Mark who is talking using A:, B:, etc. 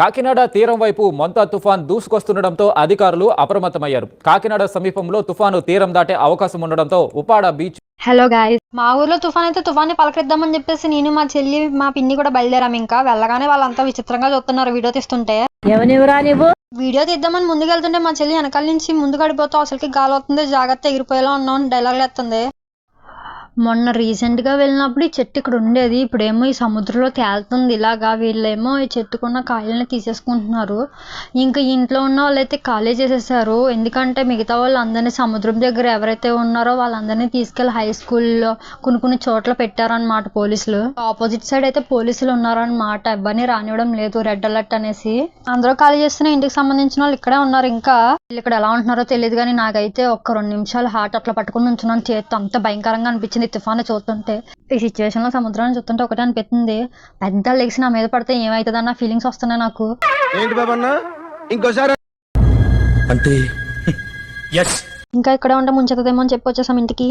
A: కాకినాడ తీరం వైపు మొంతా తుఫాన్ దూసుకొస్తుండటంతో అధికారులు అప్రమత్తమయ్యారు. కాకినాడ సమీపంలో తుఫాను తీరం దాటే అవకాశం ఉండడంతో ఉప్పాడ బీచ్.
B: హలో గాయ్స్, మా ఊర్లో తుఫాన్ అయితే తుఫాన్ని పలకరిద్దామని చెప్పేసి నేను మా చెల్లి మా పిన్ని కూడా బయలుదేరాము. ఇంకా వెళ్ళగానే వాళ్ళంతా విచిత్రంగా చూస్తున్నారు వీడియో తీస్తుంటే. వీడియో తీద్దామని ముందుకెళ్తుంటే మా చెల్లి వెనకాల నుంచి ముందు గడిపోతావు, అసలుకి గాలి వస్తుంది, జాగ్రత్త ఎగిరిపోయేలా ఉన్నాం డైలాగ్లు ఎత్తుంది. మొన్న రీసెంట్గా వెళ్ళినప్పుడు ఈ చెట్టు ఇక్కడ ఉండేది, ఇప్పుడేమో ఈ సముద్రంలో తేలుతుంది ఇలాగా. వీళ్ళేమో ఈ చెట్టుకున్న కాయల్ని తీసేసుకుంటున్నారు. ఇంకా ఇంట్లో ఉన్న వాళ్ళైతే ఖాళీ చేసేసారు, ఎందుకంటే మిగతా వాళ్ళందరినీ సముద్రం దగ్గర ఎవరైతే ఉన్నారో వాళ్ళందరినీ తీసుకెళ్లి హై స్కూల్లో కొన్ని చోట్ల పెట్టారనమాట పోలీసులు. ఆపోజిట్ సైడ్ అయితే పోలీసులు ఉన్నారనమాట, ఎవరిని రానివ్వడం లేదు, రెడ్ అలర్ట్ అనేసి. అందరూ ఖాళీ చేస్తున్న ఇంటికి సంబంధించిన వాళ్ళు ఇక్కడే ఉన్నారు. ఇంకా వీళ్ళు ఇక్కడ ఎలా ఉంటున్నారో తెలియదు కానీ నాకైతే ఒక్క 2 నిమిషాలు హార్ట్ అట్లా పట్టుకుని ఉంచున్నాను చేతితో, అంత భయంకరంగా అనిపించింది తుఫాను చూస్తుంటే. ఈ సిచ్యువేషన్ లో సముద్రాన్ని చూస్తుంటే ఒకటే అనిపిస్తుంది, పెద్ద లెగ్స్ నా మీద పడితే ఏమైతుంది అన్న ఫీలింగ్స్ వస్తున్నాయి నాకు. ఇంకా ఇక్కడ ఉంటే ముంచెతదేమో అని చెప్పి వచ్చేసాం ఇంటికి.